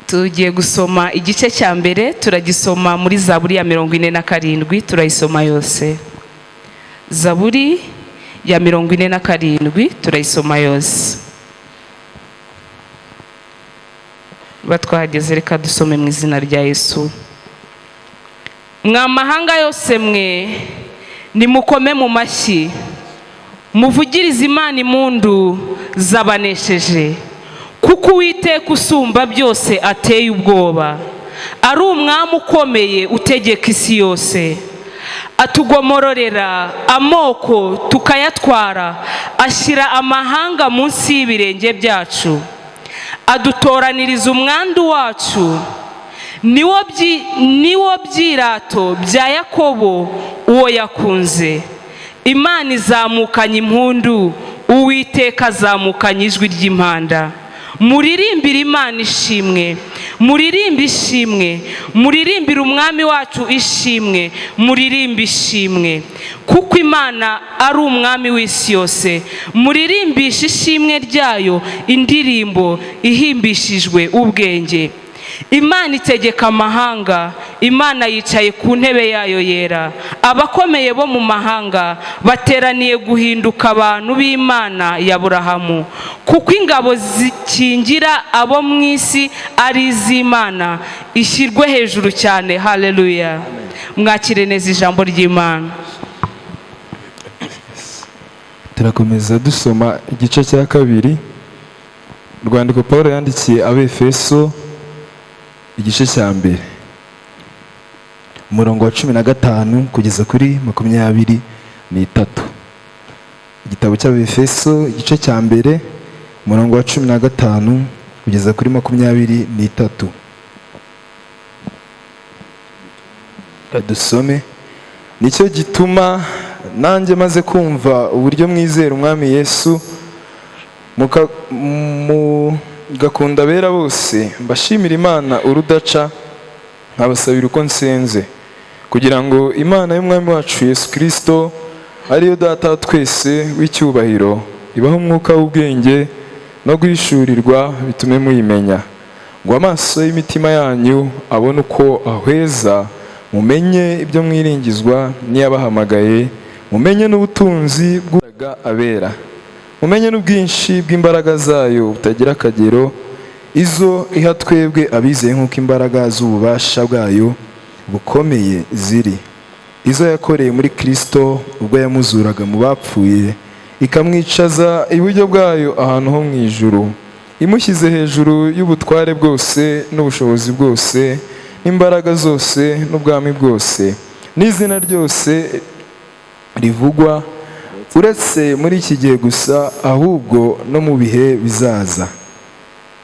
Tugiye gusoma igice cya mbere, turagisoma muri Zaburi ya 47, turayisoma yose. Zaburi ya 47 turayisoma yose. Batwahageze reka dusome mu izina rya Yesu. Mwamahanga yose mwe nimukome mu mashyi, muvugirize Imana impundu zabanesheje, kuko Uwiteka usumba byose ateye ubwoba, ari umwami ukomeye utegeka isi yose. Atugomororera amoko tukayatwara, ashyira amahanga munsi y'ibirenge byacu. Adutoraniriza umwandu wacu, niwo byirato bya Yakobo uwo yakunze. Imana izamukanye impundu, Uwiteka azamukanye ijwi ry'impanda. Muririmbire Imana ishimwe, muririmbe ishimwe, muririmbire umwami wacu ishimwe, muririmbe ishimwe, kuko Imana ari umwami w'isi yose. Muririmbishe ishimwe ryayo indirimbo ihimbishijwe ubwenge. Imana itegeka amahanga, Imana yicaye ku ntebe yayo yera. Abakomeye bo mu mahanga bateraniye guhinduka abantu b'Imana ya Aburahamu, kuko ingabo zikingira abo mu isi ari iz'Imana. Ishyirwe hejuru cyane. Haleluya. Mwakire neza ijambo ry'Imana. Turakomeza dusoma igice cya kabiri, urwandiko Pawulo yandikiye Abefeso, igice cya mbere, umurongo wa 15 kugeza kuri 23. Igitabo cy'Abefeso igice cya mbere, umurongo wa 15 kugeza kuri 23. Dusome. Nicyo gituma nanjye maze kumva uburyo mwizera umwami Yesu mugakunda abera bose, mbashimira Imana urudaca, nkabasabira uko nsenze, kugira ngo Imana y'umwami wacu Yesu Kristo, ariyo Data wa twese w'icyubahiro, ibaho umwuka w'ubwenge no guhishurirwa, bitume muyimenya, ngo amaso y'imitima yanyu abone uko ahweza, mumenye ibyo mwiringizwa n'iyabahamagaye, mumenye n'ubutunzi bw'uburaga abera, mumenye n'ubwinshi bw'imbaraga zayo butagira akagero, izo iha twebwe abizeye nk'uko imbaraga z'ububasha bwayo bukomeye ziri, izo yakoreye muri Kristo ubwo yamuzuraga mu bapfuye, ikamwicaza iburyo bwayo ahantu ho mu ijuru, imushyize hejuru y'ubutware bwose n'ubushobozi bwose n'imbaraga zose n'ubwami bwose n'izina ryose rivugwa, uretse muri iki gihe gusa, ahubwo no mu bihe bizaza.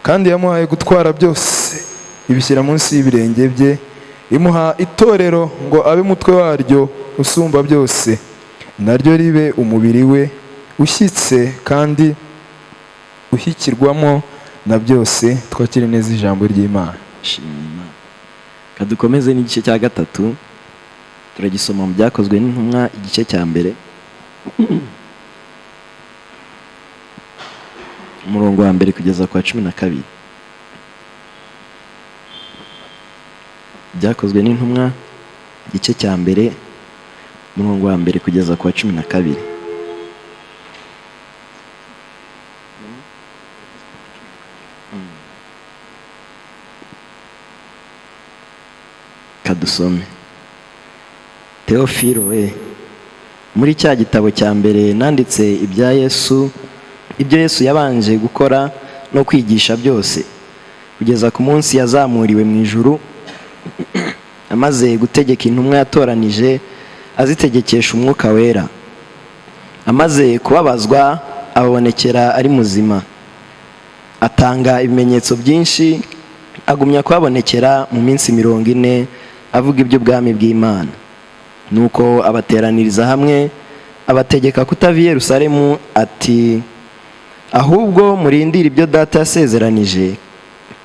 Kandi yamuhaye gutwara byose, ibishyira munsi y'ibirenge bye, imuha itorero ngo abe umutwe waryo usumba byose, naryo ribe umubiri we ushyitse kandi ushyikirwamo na byose. Twakire neza ijambo ry'Imana. Kadukomeze n'igice cya gatatu, turagisoma mu Byakozwe n'Intumwa igice cya mbere, umurongo wa mbere kugeza ku wa 12. Byakozwe n'Intumwa igice cya mbere, umurongo wa mbere kugeza ku wa 12. Kadusome. Teofilo we, muri cya gitabo cya mbere nanditse ibyo Yesu yabanje gukora no kwigisha byose, kugeza ku munsi yazamuriwe mu ijuru, amaze gutegeka intumwa yatoranije, azitegekesha umwuka wera. Amaze kubabazwa abonekera ari muzima, atanga ibimenyetso byinshi, agumya kubabonekera mu minsi 40, avuga iby'ubwami bw'Imana. Nuko abateraniriza hamwe, abategeka kutava i Yerusalemu, ati ahubwo murindire ibyo Data yasezeranije,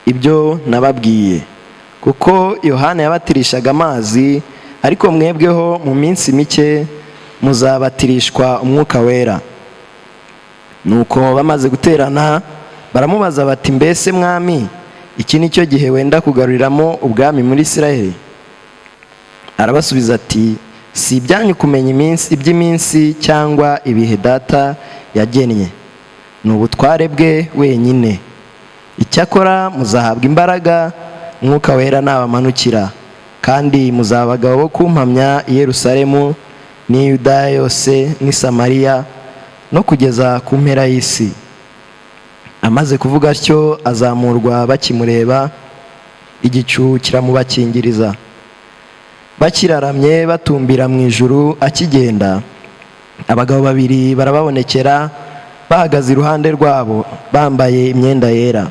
ibyo nababwiye, kuko Yohana yabatirishaga amazi, ariko mwebweho mu minsi mike muzabatirishwa umwuka wera. Nuko bamaze guterana baramubaza bati, mbese mwami, iki ni cyo gihe wenda kugaruriramo ubwami muri Isiraheli? Arabasubiza ati, si ibyanyu kumenya iby'iminsi cyangwa ibihe data yagennye, ni ubutware bwe wenyine. Icyakora muzahabwa imbaraga Mwuka Wera nabamanukira, kandi muzaba abagabo bo kumpamya i Yerusalemu n'i Yudaya yose n'i Samariya no kugeza ku mpera y'isi. Amaze kuvuga atyo azamurwa bakimureba, igicu kiramubakingiriza. Bakiraramye batumbira mu ijuru akigenda, abagabo babiri barababonekera bahagaze iruhande rwabo bambaye imyenda yera.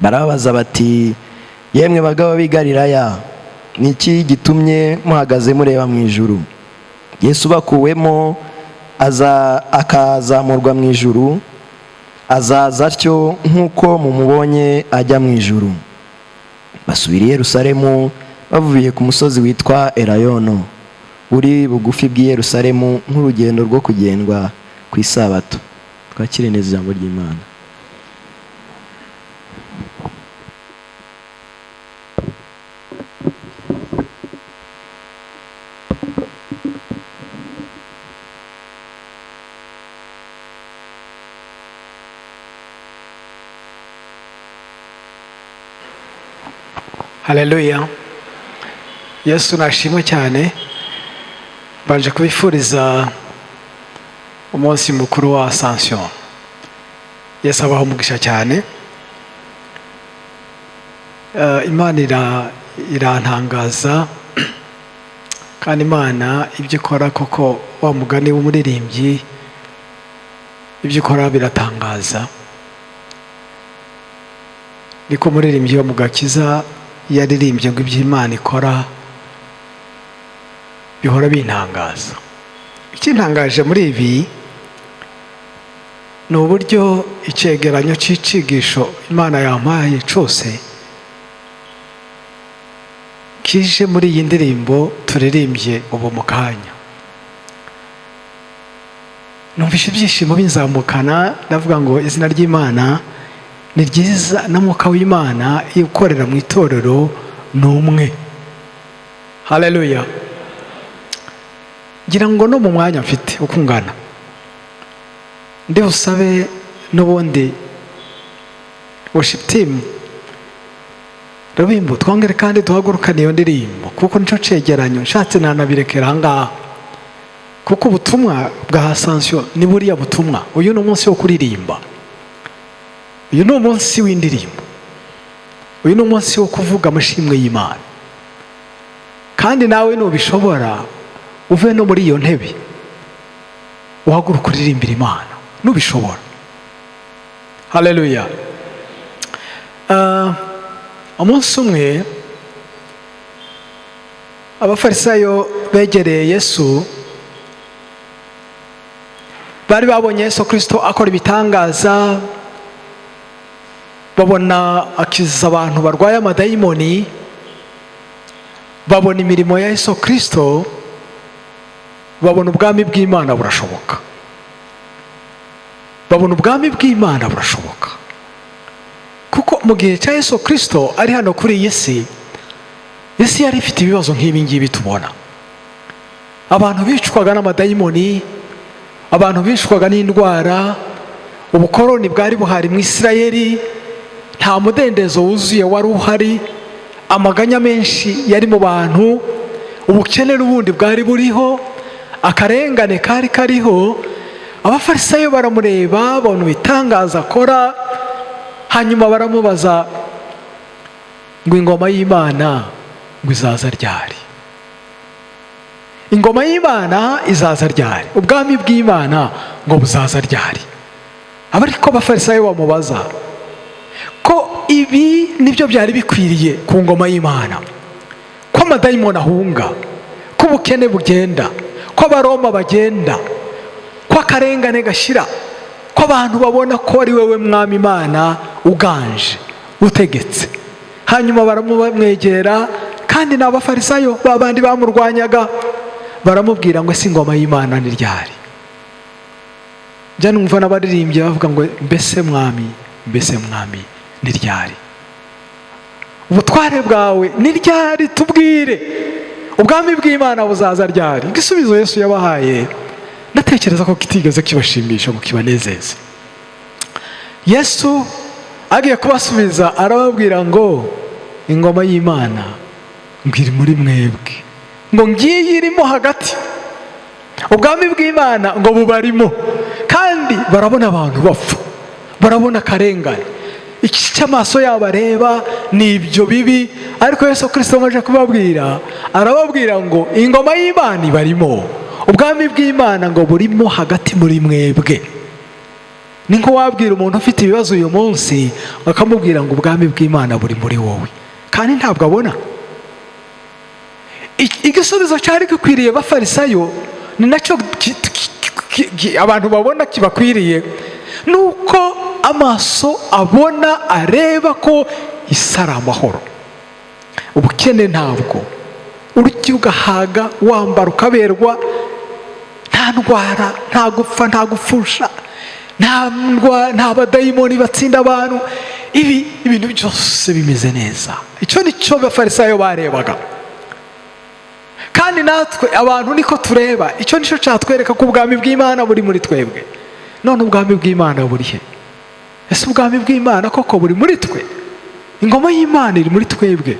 Barababaza bati, yemwe bagabo b'i Galilaya, ni iki gitumye muhagaze mureba mu ijuru? Yesu bakuwemo akazamurwa mu ijuru, azaza atyo nk'uko mumubonye ajya mu ijuru. Basubira i Yerusalemu bavuye ku musozi witwa Elayono, uri bugufi bw'i Yerusalemu nk'urugendo rwo kugendwa ku isabato. Twakire neza ijambo ry'Imana. Haleluya. Yesu nashimwe cyane. Banje kubifuriza umunsi mukuru wa Ascension. Yesu abaho umugisha cyane. Imana irantangaza, kandi Imana ibyo ikora koko, wa mugani w'umuririmbyi, ibyo ikora biratangaza. Niko umuririmbyi wo mu Gakiza yaririmbye ngo ibyo Imana ikora bihora bintangaza. Ikintangaje muri ibi ni uburyo icyegeranyo cy'icyigisho Imana yampaye cyose kije muri iyi ndirimbo turirimbye ubu mu kanya. Numvise ibyishimo binzamukana, ndavuga ngo izina ry'Imana ni ryiza, na Mwuka w'Imana ukorera mu itorero ni umwe. Haleluya. Ngira ngo no mu mwanya mfite ukungana, ndi busabe n'ubundi worship team Rubimbo twongere kandi duhagurukane iyo ndirimbo, kuko nico cegeranyo nshatse nanabirekera ahangaha, kuko ubutumwa bwa Ascension ni buriya butumwa. Uyu ni umunsi wo kuririmba, uyu ni umunsi w'indirimbo, uyu ni umunsi wo kuvuga amashimwe y'Imana. Kandi nawe nubishobora uve no muri iyo ntebe uhaguruka uririmbira Imana nubishobora. Haleluya. Umunsi umwe abafarisayo begereye Yesu, bari babonye Yesu Kristo akora ibitangaza, babona akiza abantu barwaye amadayimoni, babona imirimo ya Yesu Kristo, babona ubwami bw'Imana burashoboka. Babona ubwami bw'Imana burashoboka. Kuko mu gihe cya Yesu Kristo ari hano kuri iyi si, isi yari ifite ibibazo nk'ibi ngibi tubona. Abantu bicwaga n'amadayimoni, abantu bicwaga n'indwara, ubukoroni bwari buhari mu Isirayeli, nta mudendezo wuzuye wari uhari, amaganya menshi yari mu bantu, ubukene n'ubundi bwari buriho, akarengane kari kariho. Abafarisayo baramureba, babona ibitangaza akora, hanyuma baramubaza ngo ingoma y'Imana ngo izaza ryari? Ingoma y'Imana izaza ryari? Ubwami bw'Imana ngo buzaza ryari? Abariko abafarisayo bamubaza ko ibi nibyo byari bikwiriye ku ngoma y'Imana, ko amadayimoni ahunga, ko ubukene bugenda, ko abaroma bagenda, ko akarengane gashira, ko abantu babona ko ari wewe mwami Imana uganje utegetse. Hanyuma baramwegera, kandi n'abafarisayo babandi bamurwanyaga baramubwira ngo ese ingoma y'Imana ni ryari? Jya numva n'abaririmbye bavuga ngo mbese mwami ni ryari? ubutware bwawe ni ryari? Tubwire, ubwami bw'Imana buzaza ryari? Igisubizo Yesu yabahaye ndatekereza ko kitigeze kibashimisha ngo kibanezeze. Yesu agiye kubasubiza arababwira ngo ingoma y'Imana ngo iri muri mwebwe, ngo ngiyi irimo hagati, ubwami bw'Imana ngo bubarimo. Kandi barabona abantu bapfa, barabona akarengane, iki cy'amaso yabo areba ni ibyo bibi. Ariko Yesu Kristo amaze kubabwira, arababwira ngo ingoma y'Imana ibarimo, ubwami bw'Imana ngo burimo hagati muri mwebwe. Ni nko wabwira umuntu ufite ibibazo uyu munsi akamubwira ngo ubwami bw'Imana buri muri wowe, kandi ntabwo abona. Igisubizo cyari gikwiriye abafarisayo, ni nacyo abantu babona kibakwiriye, nuko amaso abona areba ko isi ari amahoro, ubukene ntabwo, urya ugahaga, wambara ukaberwa, nta ndwara, nta gupfa, nta gupfusha, nta badayimoni batsinda abantu, ibintu byose bimeze neza. Icyo ni cyo abafarisayo barebaga, kandi natwe abantu niko tureba. Icyo nicyo cyatwereka ko ubwami bw'Imana buri muri twebwe. None ubwami bw'Imana buri he? Ese ubwami bw'Imana koko buri muri twe? Ingoma y'Imana iri muri twebwe.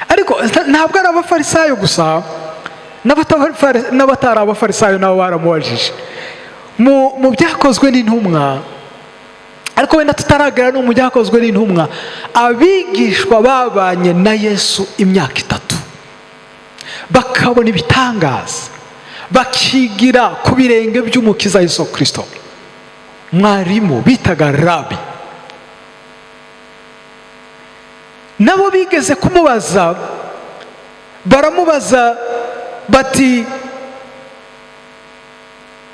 Ariko ntabwo ari abafarisayo gusa, n'abatari abafarisayo nabo baramubajije mu byakozwe n'intumwa. Ariko wenda tutaragera no mu byakozwe n'intumwa, abigishwa babanye na Yesu imyaka 3, bakabona ibitangaza, bakigira ku birenge by'umukiza Yesu Kristo, mwarimu bitaga Rabi. Nabo bigeze kumubaza, baramubaza bati,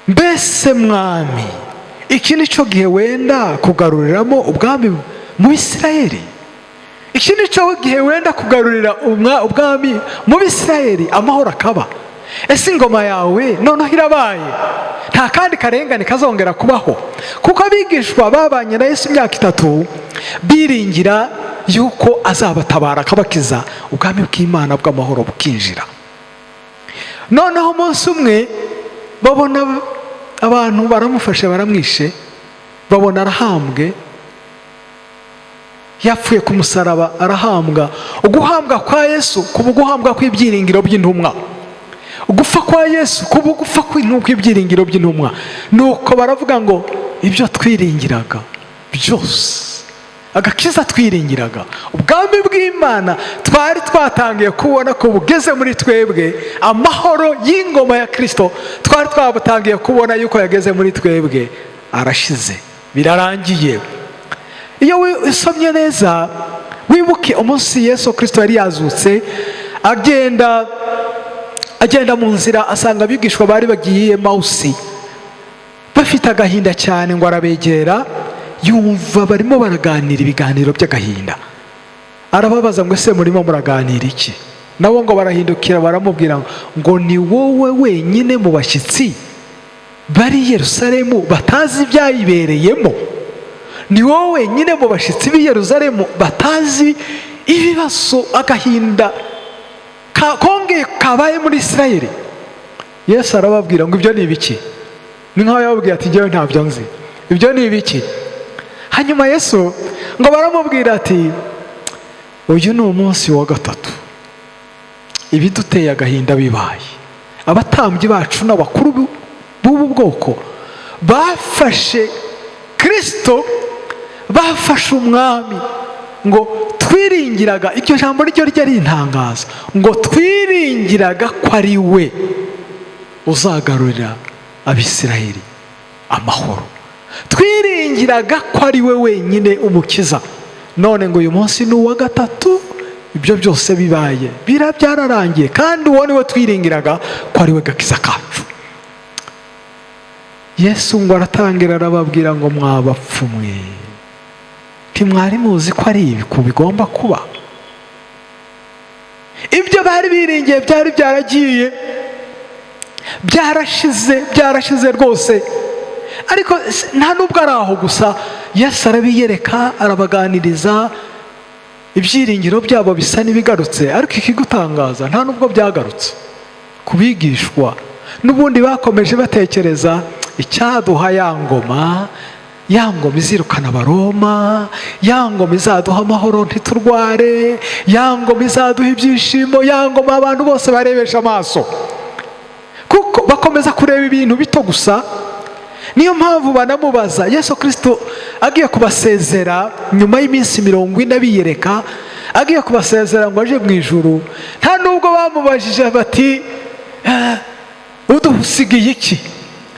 mbese mwami, iki ni cyo gihe wenda kugaruriramo ubwami mu Isirayeli? Iki ni cyo gihe wenda kugarurira ubwami mu Isirayeli, amahoro akaba? Ese ingoma yawe noneho irabaye, nta kandi karengane kazongera kubaho? Kuko abigishwa babanye na Yesu imyaka 3 biringira yuko azabatabara akabakiza, ubwami bw'Imana bw'amahoro bukinjira. Noneho umunsi umwe babona abantu baramufashe, baramwishe, babona arahambwe, yapfuye ku musaraba, arahambwa. Uguhambwa kwa Yesu kuba guhambwa kw'ibyiringiro by'intumwa, ugupfa kwa Yesu kuba gupfa kw'ibyiringiro by'intumwa. Nuko baravuga ngo ibyo twiringiraga byose, agakiza twiringiraga, ubwami bw'Imana twari twatangiye kubona ko bugeze muri twebwe, amahoro y'ingoma ya Kristo twari twabutangiye kubona yuko yageze muri twebwe, arashize, birarangiye. Iyo usomye neza, wibuke umunsi Yesu Kristo yari yazutse, agenda mu nzira, asanga abigishwa bari bagiye Mawusi, bafite agahinda cyane, ngo arabegera, yumva barimo baraganira ibiganiro by'agahinda. Arababaza ngo ese murimo muraganira iki? Nabo ngo barahindukira baramubwira ngo ni wowe wenyine mu bashyitsi bari i Yerusalemu batazi ibyayibereyemo, ni wowe wenyine mu bashyitsi b'i Yerusalemu batazi ibibazo, agahinda kongeye kabaye muri Isirayeli. Yesu arababwira ngo ibyo ni ibiki? Ni nkaho yababwiye ati njyewe ntabyo nzi, ibyo ni ibiki? Hanyuma Yesu ngo baramubwira ati, uyu ni umunsi wa 3 ibiduteye agahinda bibaye. Abatambyi bacu n'abakuru b'ubu bwoko bafashe Kristo, bafashe umwami, ngo twiringiraga, iryo jambo ryo ryari intangazo, ngo twiringiraga ko ari we uzagarurira Abisirayeli amahoro, twiringiraga ko ari we wenyine umukiza. None ngo uyu munsi ni uwa 3 ibyo byose bibaye, byararangiye, kandi uwo ni we twiringiraga ko ari we gakiza kacu. Yesu ngo aratangira arababwira ngo mwabapfumwe, ntimwari muzi ko ari ibi bigomba kuba? Ibyo bari biringiye byari byaragiye, byarashize rwose. Ariko nta nubwo ari aho gusa, Yesu arabiyereka, arabaganiriza, ibyiringiro byabo bisa n'ibigarutse, ariko ikigutangaza nta nubwo byagarutse ku bigishwa. N'ubundi bakomeje batekereza icyaduha ya ngoma izirukana abaroma, ya ngoma izaduha amahoro ntiturware, ya ngoma izaduha ibyishimo, ya ngoma abantu bose barebesha amaso, kuko bakomeza kureba ibintu bito gusa. Niyo mpamvu banamubaza Yesu Kristo agiye kubasezera nyuma y'iminsi 40 biyereka, agiye kubasezera ngo aje mu ijuru. Nta nubwo bamubajije bati udusigiye iki?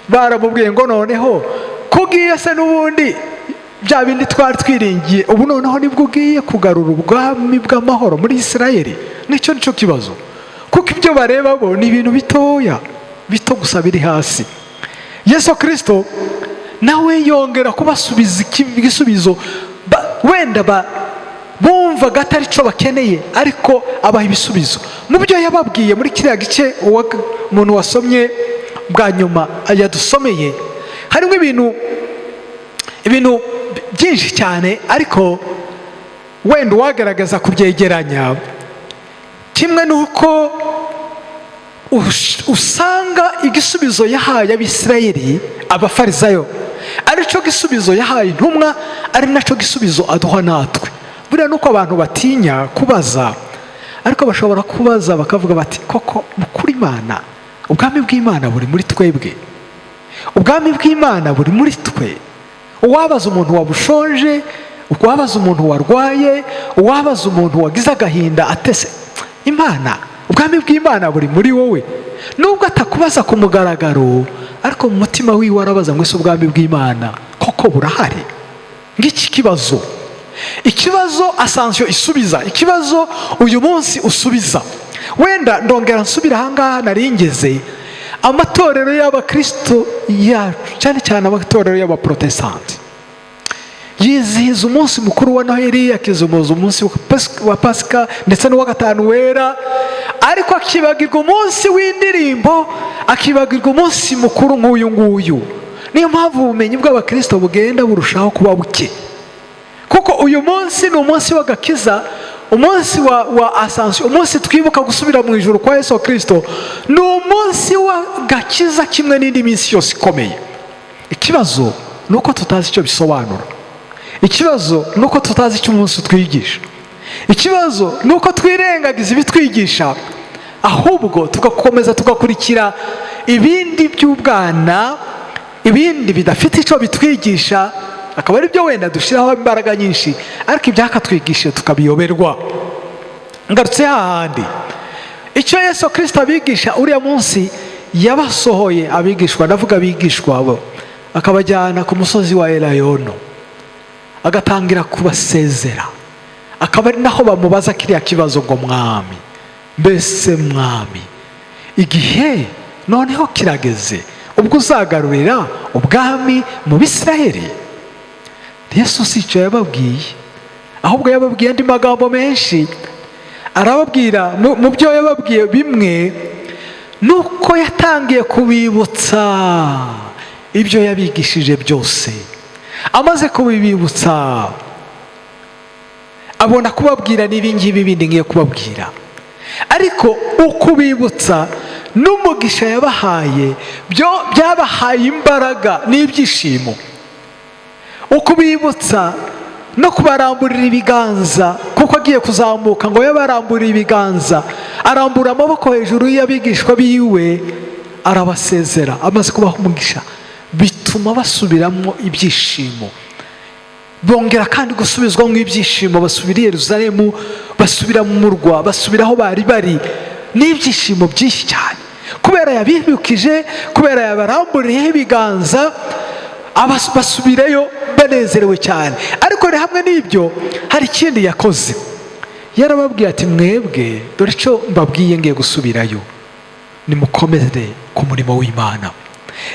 Baramubwiye ngo noneho kugiye se n'ubundi bya bindi twari twiringiye, ubu noneho nibwo ugiye kugarura ubwami bw'amahoro muri Isirayeli. Nicyo kibazo, kuko ibyo bareba bo ni ibintu bitoya, bito gusa biri hasi. Yesu Kristo nawe yongera kubasubiza igisubizo wenda bumvaga atari cyo bakeneye, ariko abaha ibisubizo mu byo yababwiye muri kiriya gice umuntu wasomye bwa nyuma yadusomeye. Harimo ibintu byinshi cyane, ariko wenda uwagaragaza kubyegeranya kimwe nuko usanga igisubizo yahaye abisirayeli, abafarisayo, ari cyo gisubizo yahaye intumwa, ari nacyo gisubizo aduha natwe. Buriya nuko abantu batinya kubaza, ariko bashobora kubaza bakavuga bati koko mukuri Imana, ubwami bw'Imana buri muri twebwe, ubwami bw'Imana buri muri twe. Uwabaza umuntu wabushonje, uwabaza umuntu warwaye, uwabaza umuntu wagize agahinda atese Imana, ubwami bw'Imana buri muri wowe. Nubwo atakubaza ku mugaragaro, ariko mu mutima wiwe arabaza ngo ese ubwami bw'Imana koko burahari? Ngiki ikibazo asanzwe isubiza, ikibazo uyu munsi usubiza. Wenda ndongera nsubira ahangaha naringeze, amatorero y'abakristo yacu, cyane cyane amatorero y'abaprotestanti, yizihiza umunsi mukuru wa Noheli, akizihiza umunsi wa Pasika ndetse n'uwa gatanu wera, ariko akibagirwa umunsi w'indirimbo, akibagirwa umunsi mukuru nk'uyu nguyu. Niyo mpamvu ubumenyi bw'abakristo bugenda burushaho kuba buke, kuko uyu munsi ni umunsi w'agakiza, umunsi wa asansiyo, umunsi twibuka gusubira mu ijuru kwa Yesu Kristo. Ni umunsi w'agakiza kimwe n'indi minsi yose ikomeye. Ikibazo ni uko tutazi icyo bisobanura, ikibazo ni uko tutazi icyo umunsi twigisha, ikibazo ni uko twirengagiza ibitwigisha, ahubwo tugakomeza tugakurikira ibindi by'ubwana, ibindi bidafite icyo bitwigisha, akaba ari byo wenda dushyiraho imbaraga nyinshi, ariko ibyakatwigisha tukabiyoberwa. Ngarutse hahandi, icyo Yesu Kristo abigisha uriya munsi, yabasohoye abigishwa, ndavuga abigishwa bo, akabajyana ku musozi wa Elayono, agatangira kubasezera. Akaba ari naho bamubaza kiriya kibazo ngo mwami, mbese mwami, igihe noneho kirageze ubwo uzagarurira ubwami mu Bisirayeli? Yesu si icyo yababwiye, ahubwo yababwiye andi magambo menshi. Arababwira mu byo yababwiye bimwe, nuko yatangiye kubibutsa ibyo yabigishije byose. Amaze kubibibutsa, abona kubabwira n'ibingibi bindi ngiye kubabwira, ariko ukubibutsa n'umugisha yabahaye byabahaye imbaraga n'ibyishimo. Ukubibutsa no kubaramburira ibiganza, kuko agiye kuzamuka ngo yabaramburira ibiganza, arambura amaboko hejuru y'abigishwa biwe, arabasezera. Amaze kubaha umugisha, bituma basubiramo ibyishimo, bongera kandi gusubizwamo ibyishimo. Basubira i Yerusalemu, basubira mu murwa, basubira aho bari bari n'ibyishimo byinshi cyane, kubera yabibukije, kubera yabaramburiyeho ibiganza, basubirayo banezerewe cyane. Ariko hamwe n'ibyo hari ikindi yakoze. Yarababwiye ati mwebwe, dore icyo mbabwiye ngiye gusubirayo, nimukomere ku murimo w'Imana,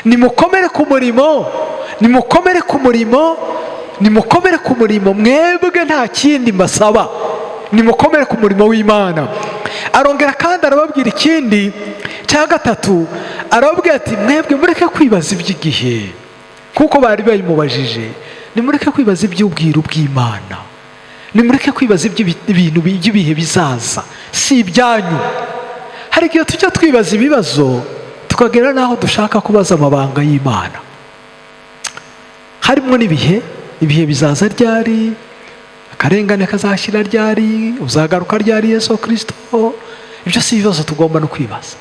nimukomere ku murimo, nimukomere ku murimo, nimukomere ku murimo. Mwebwe nta kindi mbasaba, nimukomere ku murimo w'Imana. Arongera kandi arababwira ikindi cya gatatu, arababwira ati mwebwe mureke kwibaza iby'igihe, kuko bari bayimubajije, nimureke kwibaza iby'ubwiru bw'Imana, nimureke kwibaza ibintu by'ibihe bizaza, si ibyanyu. Hari igihe tujya twibaza ibibazo tukagera n'aho dushaka kubaza amabanga y'Imana. Harimo n'ibihe, ibihe bizaza ryari, akarengane kazashyira ryari, uzagaruka ryari Yesu Kristo. Ibyo si ibibazo tugomba no kwibaza.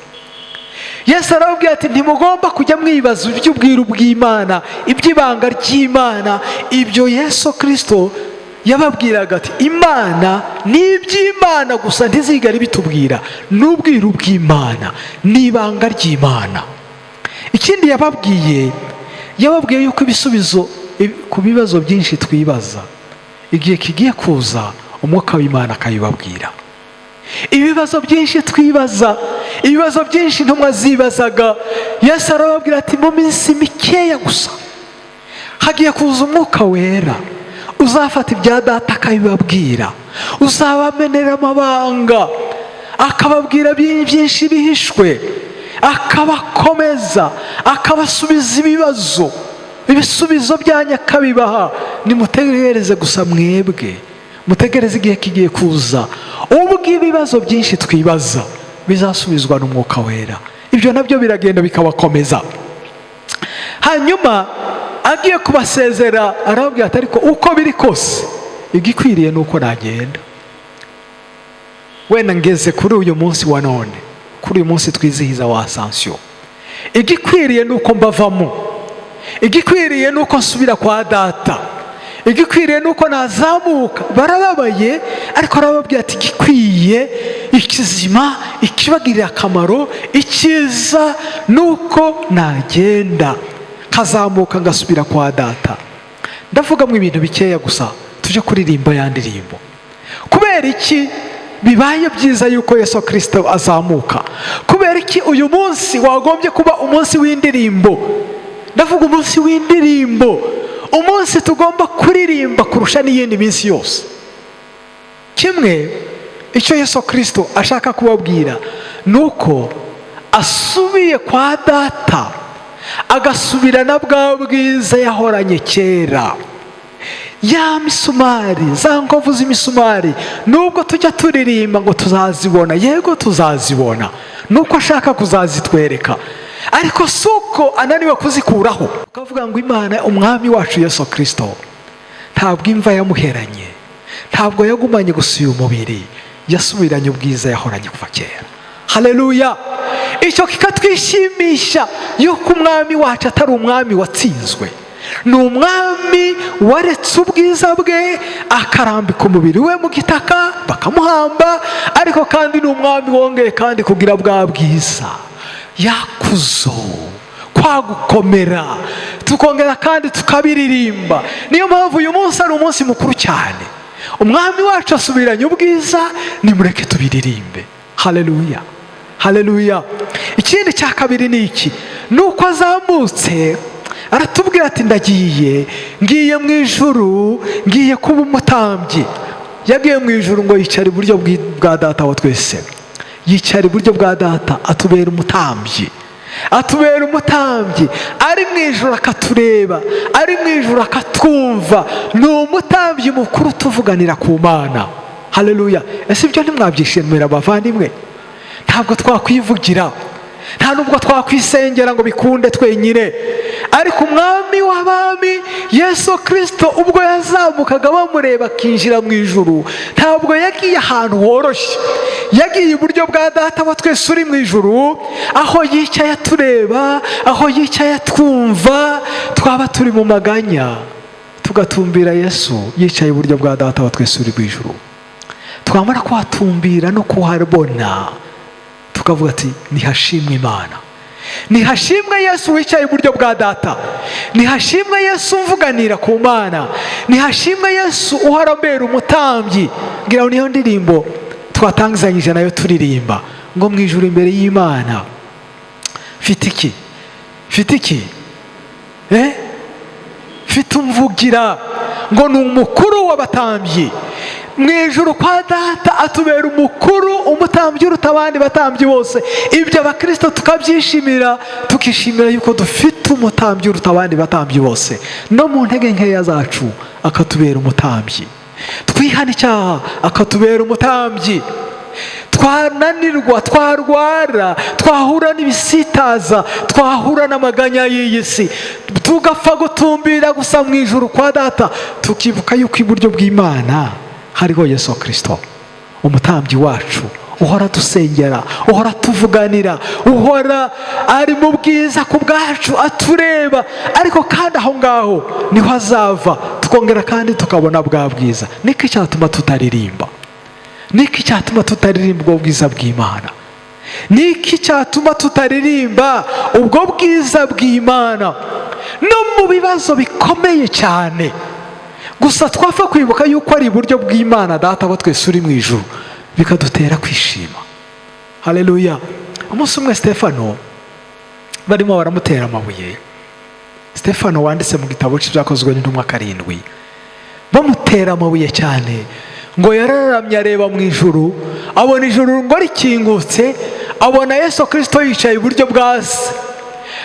Yesu arababwira ati ntimugomba kujya mwibaza iby'ubwiru bw'Imana, iby'ibanga ry'Imana. Ibyo Yesu Kristo yababwiraga ati Imana ni iby'Imana gusa, ntizigare bitubwira, n'ubwiru bw'Imana n'ibanga ry'Imana. Ikindi yababwiye yuko ibisubizo ku bibazo byinshi twibaza igihe kigiye kuza umwuka w'Imana akabibabwira. Ibibazo byinshi twibaza, ibibazo byinshi intumwa zibazaga, Yesu arababwira ati mu minsi mikeya gusa hagiye kuza umwuka wera, uzafata ibya data akabibabwira, uzabamenera amabanga, akababwira byinshi bihishwe, akabakomeza, akabasubiza ibibazo, ibisubizo byanyu akabibaha. Nimutegereze gusa mwebwe, mutegereze igihe kigiye kuza ubwo ibibazo byinshi twibaza bizasubizwa n'umwuka wera. Ibyo nabyo biragenda bikabakomeza. Hanyuma agiye kubasezera arababwira ati ariko uko biri kose igikwiriye nuko nagenda. Wenda ngeze kuri uyu munsi wa none, kuri uyu munsi twizihiza wa Ascension, igikwiriye nuko mbavamo, igikwiriye nuko nsubira kwa data, igikwiriye nuko nazamuka. Barababaye ariko arababwira ati igikwiye, ikizima, ikibagirira akamaro, ikiza nuko nagenda kazamuka ngasubira kwa data. Ndavugamo ibintu bikeya gusa tuje kuririmba ya ndirimbo. Kubera iki bibaye byiza yuko Yesu Kristo azamuka? Kubera iki uyu munsi wagombye kuba umunsi w'indirimbo? Ndavuga umunsi w'indirimbo, umunsi tugomba kuririmba kurusha n'iyindi minsi yose. Kimwe icyo Yesu Kristo ashaka kubabwira nuko asubiye kwa data, agasubirana bwa bwiza yahoranye kera. Ya misumari, za ngovu z'imisumari, nubwo tujya turirimba ngo tuzazibona, yego tuzazibona, nuko ashaka kuzazitwereka, ariko suko ananiwe kuzikuraho. Ukavuga ngo Imana, umwami wacu Yesu Kristo ntabwo imva yamuheranye, ntabwo yagumanye gusa uyu mubiri, yasubiranye ubwiza yahoranye kuva kera. Haleluya! Icyo kikatwishimisha yuko umwami wacu atari umwami watsinzwe, ni umwami waretse ubwiza bwe akarambika umubiri we mu gitaka bakamuhamba, ariko kandi ni umwami wongeye kandi kugira bwa bwiza, yakuzo, kwagukomera, tukongera kandi tukabiririmba. Niyo mpamvu uyu munsi ari umunsi mukuru cyane. Umwami wacu asubiranye ubwiza, nimureke tubiririmbe. Haleluya, haleluya. Ikindi cya kabiri ni iki, nuko azamutse aratubwira ati ngiye mu ijuru, ngiye kuba umutambyi. Yagiye mu ijuru ngo yicare iburyo bwa data wa twese, yicara iburyo bwa data, atubera umutambyi, atubera umutambyi. Ari mu ijuru akatureba, ari mu ijuru akatwumva, ni umutambyi mukuru tuvuganira ku Mana. Haleluya! Ese ibyo ntimwabyishimira bavandimwe? Ntabwo twakwivugira, nta nubwo twakwisengera ngo bikunde twenyine, ariko umwami w'abami Yesu Kristo ubwo yazamukaga bamureba akinjira mu ijuru, ntabwo yagiye ahantu horoshye, yagiye iburyo bwa data wa twese uri mu ijuru, aho yicaye atureba, aho yicaye atwumva. Twaba turi mu maganya tugatumbira Yesu yicaye iburyo bwa data wa twese uri mu ijuru, twamara kuhatumbira no kuhabona tukavuga ati nihashimwe Imana, nihashimwe Yesu wicaye iburyo bwa data, nihashimwe Yesu mvuganira ku Mana, nihashimwe Yesu uharambera umutambyi. Ngira ngo niyo ndirimbo twatangizanyije nayo turirimba ngo mu ijuru imbere y'Imana mfite iki, mfite iki, mfite umvugira ngo ni umukuru w'abatambyi. Mu ijuru kwa data atubera umukuru, umutambyi uruta abandi batambyi bose. Ibyo abakristo tukabyishimira, tukishimira yuko dufite umutambyi uruta abandi batambyi bose. No mu ntege nkeya zacu akatubera umutambyi. twihana icyaha akatubera umutambyi. Twananirwa, twarwara, twahura n'ibisitaza, twahura n'amaganya y'iyi si, tugapfa gutumbira gusa mu ijuru kwa data, tukibuka yuko iburyo bw'Imana hariho Yesu Kristo, umutambyi wacu, uhora dusengera, uhora tuvuganira, uhora ari mu bwiza ku bwacu atureba. Ariko kandi aho ngaho niho azava, tukongera kandi tukabona bwa bwiza. Niki cyatuma tutaririmba? Niki cyatuma tutaririmba ubwo bwiza bw'Imana? Niki cyatuma tutaririmba ubwo bwiza bw'Imana? No mu bibazo bikomeye cyane, gusa twapfa kwibuka yuko ari iburyo bw'Imana data wa twese uri mu ijuru, bikadutera kwishima. Haleluya. Umunsi umwe Stefano barimo baramutera amabuye. Stefano wanditse mu gitabo cy'ibyakozwe n'intumwa 7, bamutera amabuye cyane, ngo yararamye areba mu ijuru, abona ijuru ngo rikingutse, abona Yesu Kristo yicaye iburyo bwa se.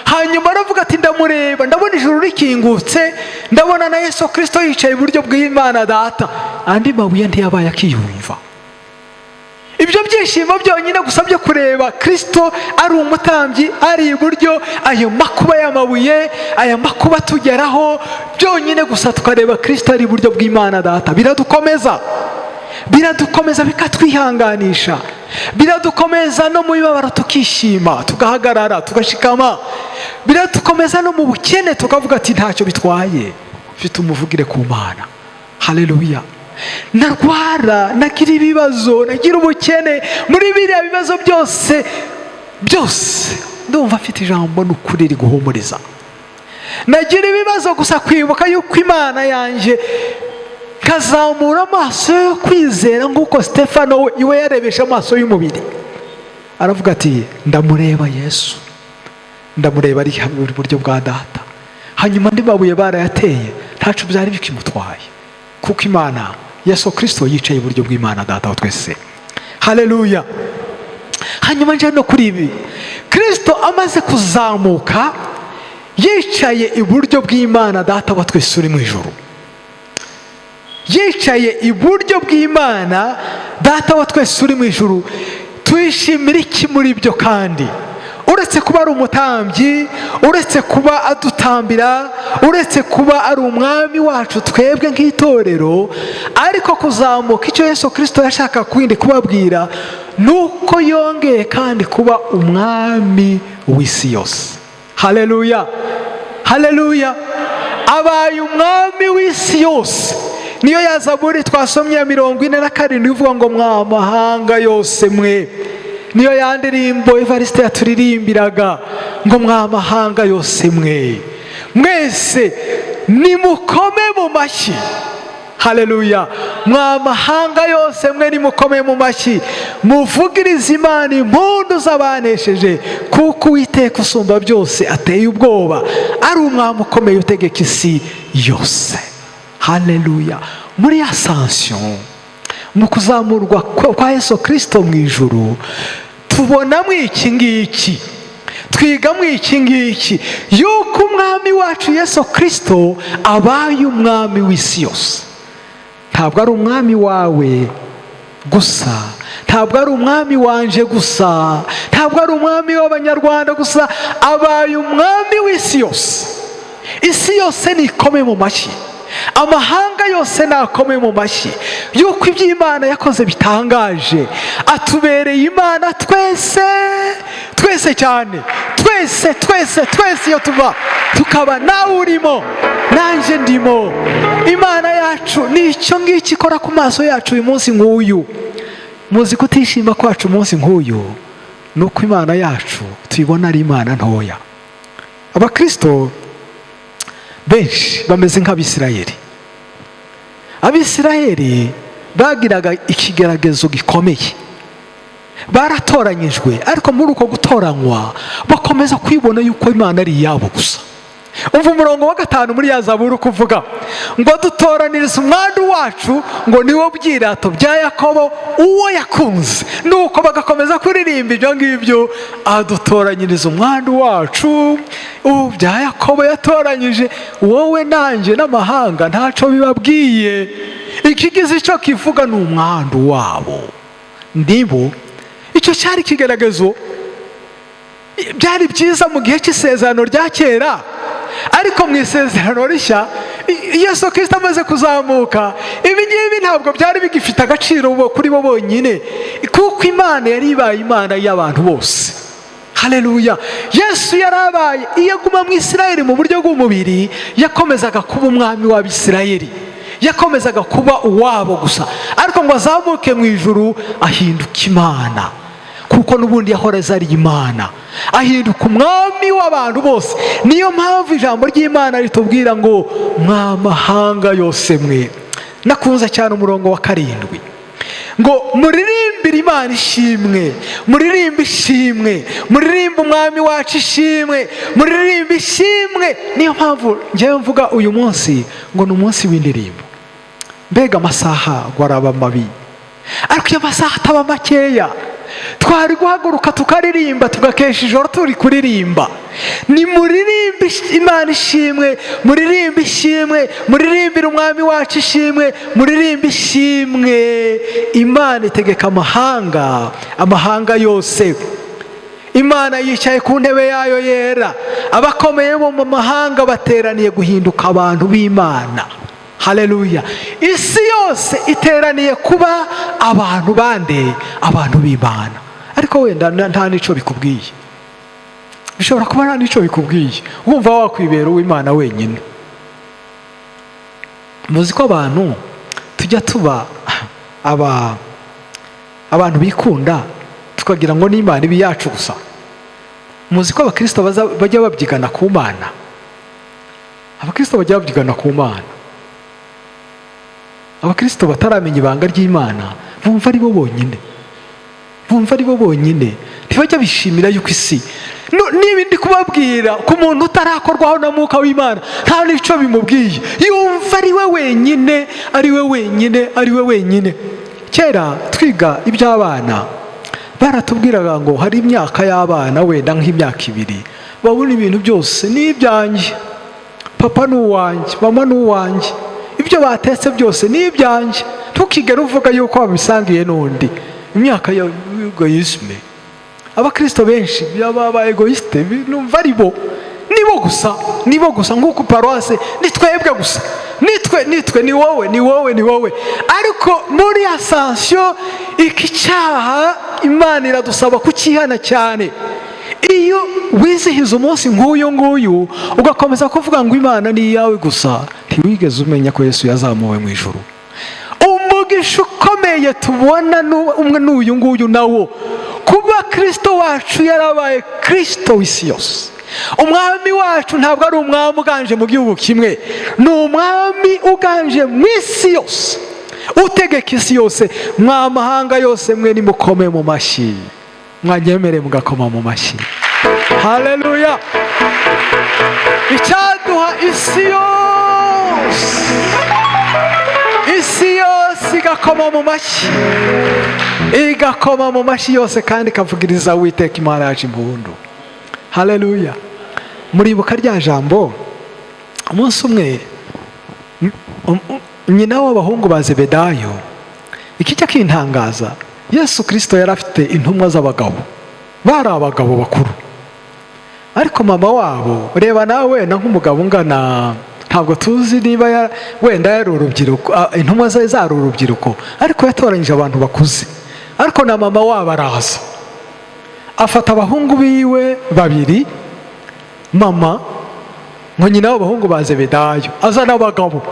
Hanyuma aravuga ati ndamureba, ndabona ijuru rikingutse, ndabona na Yesu Kristo yicaye iburyo bw'Imana data. Andi mabuye ntiyabaye akiyumva. Ibyo byishimo byonyine gusa byo kureba Kristo ari umutambyi, ari iburyo, ayo makuba y'amabuye, aya makuba tugeraho, byonyine gusa tukareba Kristo ari iburyo bw'Imana data, biradukomeza, biradukomeza, bikatwihanganisha, biradukomeza no mu bibabaro tukishima, tugahagarara, tugashikama, biradukomeza no mu bukene tukavuga ati ntacyo bitwaye, mfite umuvugire ku Mana. Haleluya. Narwara, nagira ibibazo, nagira ubukene, muri biriya bibazo byose ndumva afite ijambo n'ukuri riguhumuriza. Nagira ibibazo gusa kwibuka yuko Imana yanjye, kazamura amaso yo kwizera nk'uko Stefano iwe yarebesha amaso y'umubiri, aravuga ati ndamureba Yesu, ndamureba ari iburyo bwa data. Hanyuma andi mabuye barayateye, ntacu byari bikimutwaye, kuko Imana Yesu Kristo yicaye iburyo bw'Imana data wa twese. Haleluya. Hanyuma nje no kuri ibi, Kristo amaze kuzamuka yicaye iburyo bw'Imana data wa twese uri mu ijuru, yicaye iburyo bw'Imana data wa twese uri mu ijuru, twishimira iki muri byo? Kandi uretse kuba ari umutambyi, uretse kuba adutambira, uretse kuba ari umwami wacu twebwe nk'itorero, ariko kuzamuka icyo Yesu Kristo yashaka kwindi kubabwira nuko yongeye kandi kuba umwami w'isi yose. Haleluya. Haleluya. Abaye umwami w'isi yose. Niyo ya Zaburi twasomye ya 47 ivuga ngo mwamahanga yose mwe. Niyo ya ndirimbo Evariste yaturirimbiraga ngo mwamahanga yose mwe, mwese nimukome mu mashyi. Haleluya. Mwamahanga yose mwe nimukome mu mashyi, muvugirize Imana impundu z'abanesheje, kuko Uwiteka usumba byose ateye ubwoba, ari umwami ukomeye utegeka isi yose. Haleluya. Muri ascension, mu kuzamurwa kwa Yesu Kristo mu ijuru, tubonamo iki ngiki, twigamo iki ngiki, yuko umwami wacu Yesu Kristo abaye umwami w'isi yose. Ntabwo ari umwami wawe gusa, ntabwo ari umwami wanje gusa, ntabwo ari umwami w'Abanyarwanda gusa, abaye umwami w'isi yose. Isi yose nikome mu mashyi, amahanga yose nakome mu mashyi, yuko iby'Imana yakoze bitangaje. Atubereye Imana twese, twese cyane, twese iyo tuva tukaba nawe urimo, nanjye ndimo. Imana yacu nicyo ngiki ikora ku maso yacu uyu munsi nk'uyu. Muzi kutishima kwacu umunsi nk'uyu nuko Imana yacu tuyibona ari Imana ntoya. Abakristo benshi bameze nk'Abisirayeli. Abisirayeli bagiraga ikigeragezo gikomeye, baratoranyijwe, ariko muri uko gutoranywa bakomeza kwibona yuko Imana ari iyabo gusa. Umva umurongo wa 5 muri ya Zaburi kuvuga ngo dutoranirize umwandu wacu, ngo niwo byirato bya Yakobo uwo yakunze. Nuko bagakomeza kuririmba ibyo ngibyo, adutoranyiriza umwandu wacu bya Yakobo yatoranyije. Wowe nanjye n'amahanga ntaco bibabwiye. ikigize icyo kivuga ni umwandu wabo. Nibo icyo cyari ikigaragazo. Byari byiza mu gihe cy'isezerano rya kera, ariko mu isezerano rishya Yesu Kristo amaze kuzamuka, ibi ngibi ntabwo byari bigifite agaciro kuri bo bonyine, kuko Imana yari ibaye Imana y'abantu bose. Haleluya. Yesu yarabaye, iyo aguma mu Isirayeli mu buryo bw'umubiri, yakomezaga kuba umwami w'Abisirayeli, yakomezaga kuba uwabo gusa, ariko ngo azamuke mu ijuru ahinduka Imana, kuko n'ubundi yahoreza ari Imana, ahinduka umwami w'abantu bose. Niyo mpamvu ijambo ry'Imana ritubwira ngo mw'amahanga yose mwe. Nakunze cyane umurongo wa 7 ngo muririmbire Imana ishimwe, muririmbe ishimwe, muririmbe umwami wacu ishimwe, muririmbe ishimwe. Niyo mpamvu ngewe mvuga uyu munsi ngo ni umunsi w'indirimbo. Mbega amasaha waraba mabi, ariko iyo amasaha ataba makeya twari guhaguruka tukaririmba, tugakesha ijoro turi kuririmba. Ni muririmbe Imana ishimwe, muririmbe ishimwe, muririmbire umwami wacu ishimwe, muririmbe ishimwe. Imana itegeka amahanga yose. Imana yicaye ku ntebe yayo yera, abakomeye bo mu mahanga bateraniye guhinduka abantu b'Imana. Haleluya. Isi yose iteraniye kuba abantu bande, abantu b'Imana. Ariko wenda nta nico bikubwiye, bishobora kuba nta nico bikubwiye, wumva wakwibera uw'Imana wenyine. Muzi ko abantu tujya tuba abantu bikunda, tukagira ngo n'Imana ibi yacu gusa. Muzi ko abakristo bajya babyigana ku Mana, abakristo bajya babyigana ku Mana. Abakristo bataramenya ibanga ry'Imana bumva ari bo bonyine, ntibajya bishimira yuko isi n'ibindi kubabwira ku muntu utarakorwaho na Mwuka w'Imana nta n'icyo bimubwiye, yumva ari we wenyine. Kera twiga iby'abana baratubwiraga ngo hari imyaka y'abana wenda nk'imyaka 2 babona ibintu byose ni ibyanjye, papa ni uwanjye, mama ni uwanjye, ibyo batetse byose ni ibyanjye. Ntukigere uvuga yuko wabisangiye n'undi. Imyaka ya egoisme. Abakristo benshi baba egoiste, numva ari bo, nibo gusa nk'uko paroisse ni twebwe gusa, nitwe ni wowe. Ariko muri ascension iki cyaha Imana iradusaba kukihana cyane. Iyo wizihiza umunsi nk'uyu ugakomeza kuvuga ngo Imana ni iyawe gusa, ntiwigeze umenya ko Yesu yazamuwe mu ijuru. Umugisha ukomeye tubona n'uyu nguyu nawo, kuba Kristo wacu yarabaye Kristo w'isi yose. Umwami wacu ntabwo ari umwami uganje mu gihugu kimwe, ni umwami uganje mu isi yose, utegeka isi yose. Mw'amahanga yose mwe nimukome mu mashyi, mwanyemere mugakoma mu mashyi. Haleluya. Icyaduha isi yose igakoma mu mashyi yose, kandi ikavugiriza Uwiteka Imana yacu impundu. Haleluya. Muribuka rya jambo, umunsi umwe nyina w'abahungu ba Zebedayo, ikijya kintangaza, Yesu Kristo yari afite intumwa z'abagabo, bari abagabo bakuru, ariko mama wabo, reba nawe na nk'umugabo ungana, ntabwo tuzi niba wenda yari urubyiruko, intumwa ze zari urubyiruko, ariko yatoranyije abantu bakuze. Ariko na mama wabo araza, afata abahungu biwe 2, mama ngo nyina w'abahungu ba Zebedayo, azana abagabo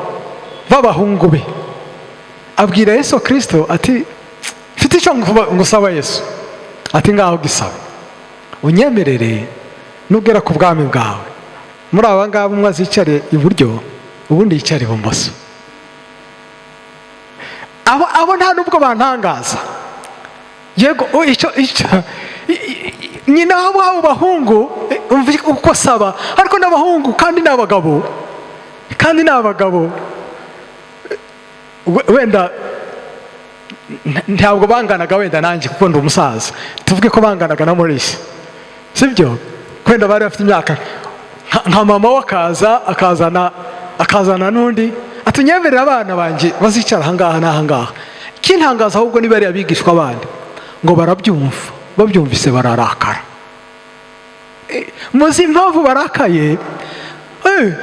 b'abahungu be, abwira Yesu Kristo ati, mfite icyo ngusaba Yesu. Ati ngaho gisabe, unyemerere nugera ku bwami bwawe, muri aba ngaba umwe azicare iburyo, ubundi yicare ibumoso. Abo nta nubwo bantangaza. Yego nyina w'abo bahungu uko saba, ariko n'abahungu kandi n'abagabo wenda ntabwo banganaga wenda nanjye kuko ndi umusaza, tuvuge ko banganaga na Maurice, sibyo? Wenda bari bafite imyaka nka mama we akazana n'undi, atunyemerera abana banjye bazicara ahangaha n'ahangaha. Ikintangaza ahubwo niba ari abigishwa bandi ngo barabyumva, babyumvise bararakara. Muzi impamvu barakaye?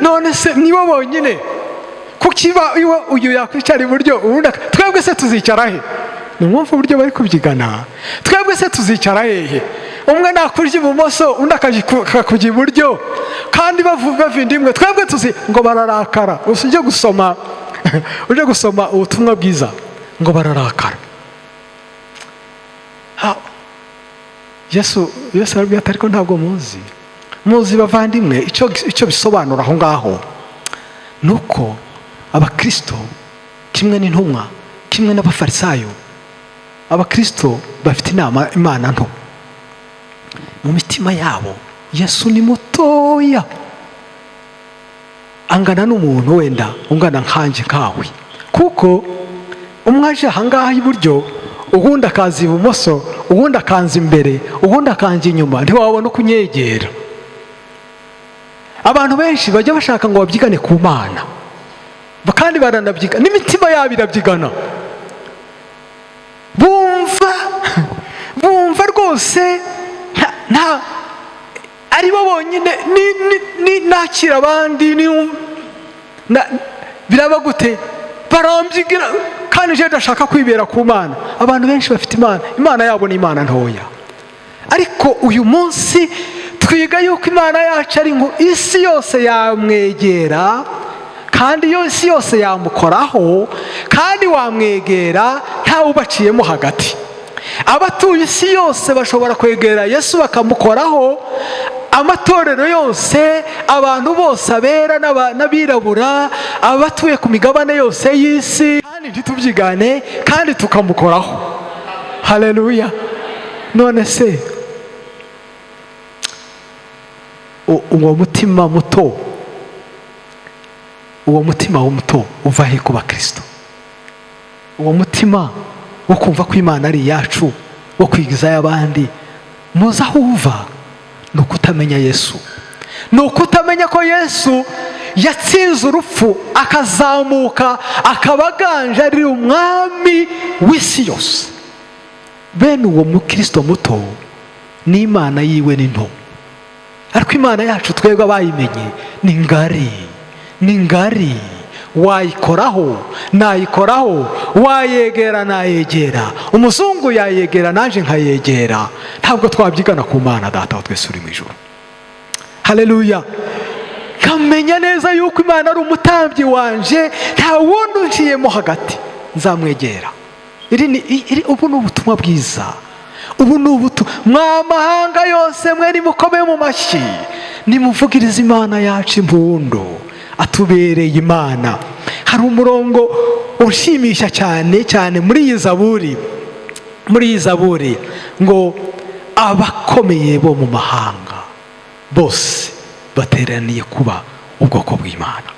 None se nibo bonyine kukiba uyu yakwicara iburyo ubundi twebwe se tuzicara he? Nimwumva uburyo bari kubyigana. Twebwe se tuzicara hehe? Umwe nakurya ibumoso undi akakujya iburyo kandi bavindimwe. Twebwe ngo bararakara. Uje gusoma ubutumwa bwiza ngo bararakara. Yesu arabwira ati ariko ntabwo muzi bavandimwe icyo bisobanura aho ngaho nuko abakristo kimwe n'intumwa kimwe n'abafarisayo, abakristo bafite imana nto mu mitima yabo. Yesu ni mutoya, angana n'umuntu wenda ungana nkanjye nkawe, kuko umwe aje ahangaha iburyo ubundi akaza ibumoso ubundi akanza imbere ubundi akanza inyuma, ntiwabona uko unyegera. Abantu benshi bajya bashaka ngo babyigane ku Mana, kandi baranabyigana, n'imitima yabo irabyigana. Bumva rwose nta ari bo bonyine nakira abandi biraba gute, barambyigira kandi je ndashaka kwibera ku Mana. Abantu benshi bafite imana yabo ni imana ntoya. Ariko uyu munsi twiga yuko imana yacu ari ngo isi yose yamwegera kandi isi yose yamukoraho, kandi wamwegera ntawe ubaciyemo hagati. Abatuye isi yose bashobora kwegera Yesu bakamukoraho, amatorero yose, abantu bose abera n'abirabura, abatuye ku migabane yose y'isi, kandi ntitubyigane kandi tukamukoraho. Haleluya. None se uwo mutima muto uva he ku bakristo? Uwo mutima wo kumva ko Imana ari iyacu, wo kwigizayo abandi, muzi aho uva? Ni ukutamenya Yesu. Ni ukutamenya ko Yesu yatsinze urupfu akazamuka akaba aganje ari umwami w'isi yose. Bene uwo mukristo muto ni Imana yiwe ni nto, ariko Imana yacu twebwe abayimenye ni ngari. Wayikoraho nayikoraho, wayegera nayegera, umuzungu yayegera naje nkayegera. Ntabwo twabyigana ku Mana Data wa twese uri mu ijuru. Haleluya. Kamenya neza yuko Imana ari umutambyi wanje, nta wundi unciyemo hagati, nzamwegera. Ubu ni ubutumwa bwiza. Ubu ni ubutumwa. Mwamahanga yose mwe nimukome mu mashyi, nimuvugirize Imana yacu impundu, atubereye Imana. Hari umurongo ushimisha cyane muri iyi zaburi ngo abakomeye bo mu mahanga bose bateraniye kuba ubwoko bw'Imana.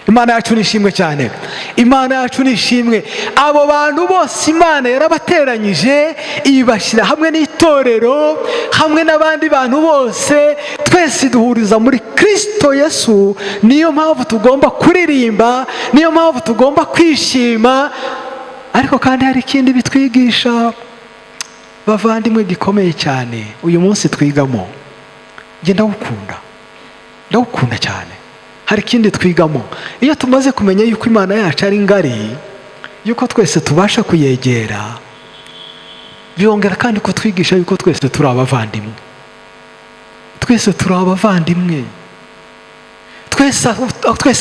Imana yacu nishimwe cyane. Imana yacu nishimwe. Abo bantu bose Imana yarabateranyije ibashyira hamwe n'itorero, hamwe n'abandi bantu bose, twese duhuriza muri Kristo Yesu. Niyo mpamvu tugomba kuririmba, niyo mpamvu tugomba kwishima. Ariko kandi hari ikindi bitwigisha bavandimwe gikomeye cyane uyu munsi twigamo. Njye ndawukunda cyane. Hari ikindi twigamo. Iyo tumaze kumenya yuko Imana yacu ari ngari, yuko twese tubasha kuyegera, byongera kandi ko twigisha yuko twese turi abavandimwe. Twese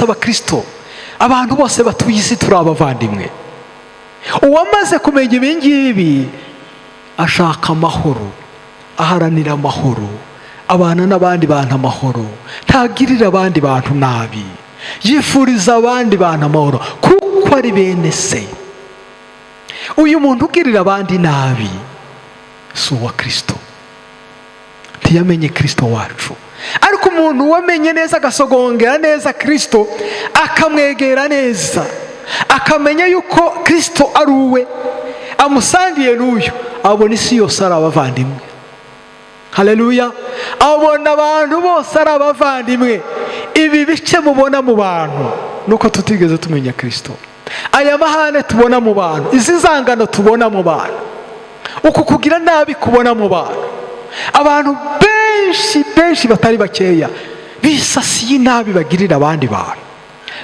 abakristo, abantu bose batuye isi turi abavandimwe. Uwamaze kumenya ibi ngibi ashaka amahoro, aharanira amahoro, abana n'abandi bantu amahoro, ntagirira abandi bantu nabi, yifuriza abandi bantu amahoro kuko ari bene se. Uyu muntu ugirira abandi nabi si uwa Kristo, ntiyamenye Kristo wacu. Ariko umuntu wamenye neza, agasogongera neza Kristo, akamwegera neza, akamenya yuko Kristo ari uwe, amusangiye n'uyu, abona isi yose ari abavandimwe. Haleluya. Abona abantu bose ari abavandimwe. Ibi bice mubona mu bantu nuko tutigeze tumenya Kristo. Aya mahane tubona mu bantu, izi zangano tubona mu bantu, uku kugira nabi kubona mu bantu, abantu benshi batari bakeya bisasiye inabi bagirira abandi bantu,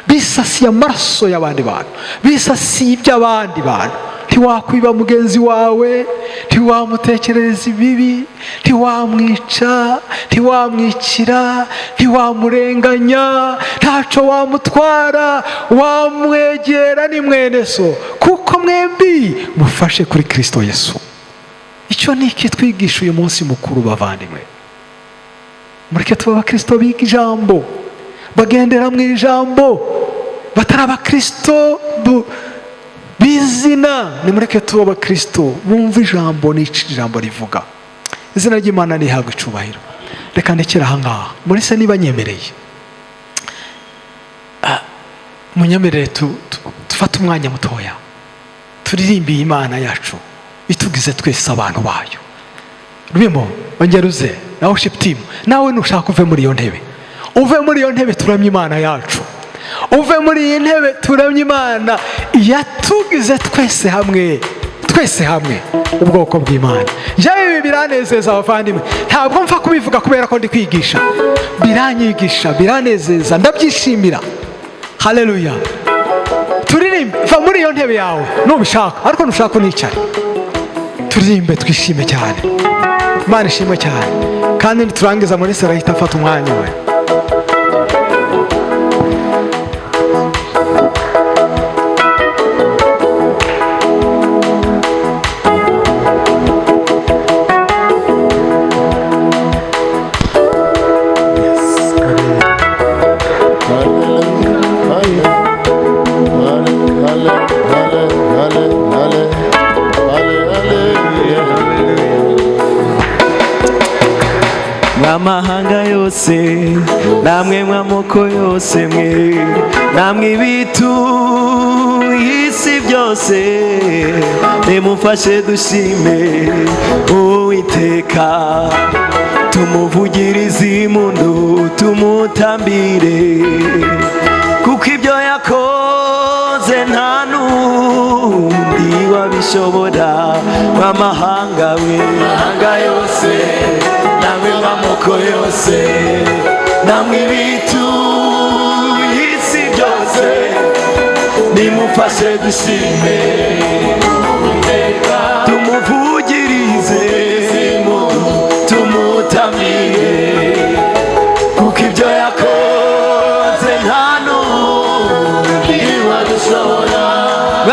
bisasiye amaraso y'abandi bantu, bisasiye iby'abandi bantu. Ntiwakwiba mugenzi wawe, ntiwamutekerereza ibibi, ntiwamwica, ntiwamwicira, ntiwamurenganya, ntaco wamutwara, wamwegera ni mwene so, kuko mwembi mufashe kuri Kristo Yesu. Icyo ni iki twigisha uyu munsi mukuru bavandimwe. Mureke tuba abakristo biga ijambo, bagendera mu ijambo, batari abakristo bizina. Nimureke tuba abakristo bumva ijambo n'icyo ijambo rivuga. Izina ry'Imana rihabwe icubahiro. Reka ndekera aha ngaha. Muri se niba nyemereye, munyemerere tufate umwanya mutoya turirimbiye Imana yacu itugize twese abantu bayo. Rubimo ongera uze nawe worship team, nawe nushaka uve muri iyo ntebe, uve muri iyo ntebe turamye Imana yacu, uve muri iyi ntebe turamye Imana yatugize twese hamwe, twese hamwe ubwoko bw'Imana. Jewe ibi biranezeza abavandimwe, ntabwo mfa kubivuga kubera ko ndi kwigisha, biranyigisha, biranezeza, ndabyishimira. Haleluya. Turirimbe, va muri iyo ntebe yawe nubishaka, ariko nushaka unicare, turirimbe twishime cyane. Imana ishimwe cyane. Kandi turangiza muri sera ahita afata umwanya we. Amahanga yose namwe mwamoko yose mwe, namwe ibitu isi byose, nimufashe dushime Uwiteka, tumuvugirize impundu, tumutambire, kuko ibyo yakoze nta n'undi wabishobora. Amahanga we, amahanga yose namwe amoko yose, namwe ibitu isi byose, nimufashe dushime Uwiteka, tumuvugirize impundu, tumutamire, kuko ibyo yakoze nta n'undi wabishobora.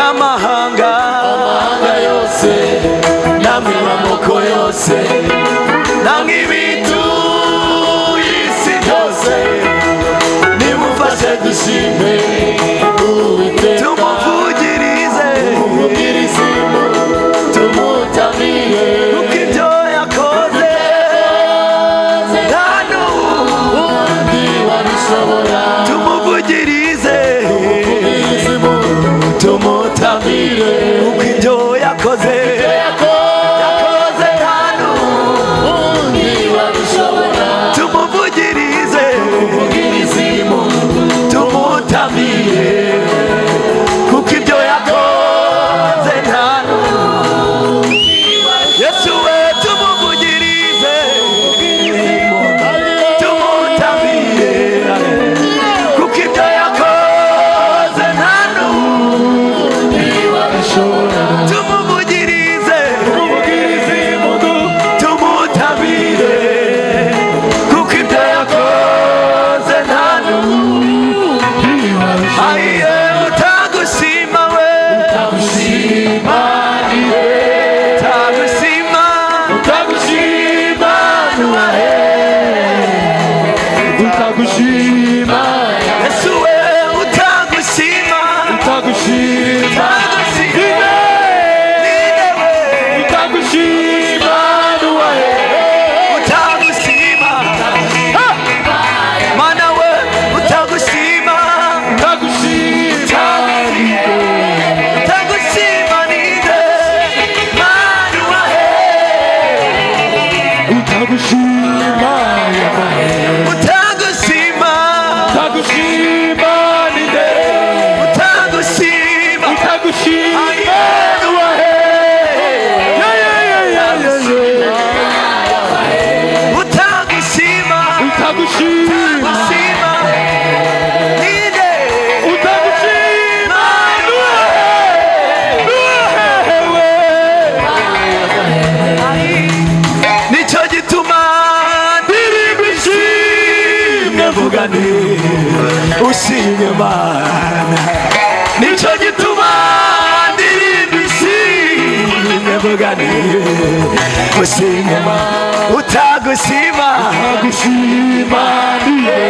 Amahanga yose namwe amoko yose, namwe ibitu isi byose, nimufashe dushime Uwiteka, tumuvugirize tumutamire, kuko ibyo yakoze nta n'undi wabishobora. Tumuvugirize tumutamire, kuko ibyo yakoze utagushima utagushima ninde utagushima nicyo gituma ndirimba ishimwe mvuga nti ushimye Imana nicyo gituma ndirimba ishimwe mvuga nti ushimye Imana utagushima ninde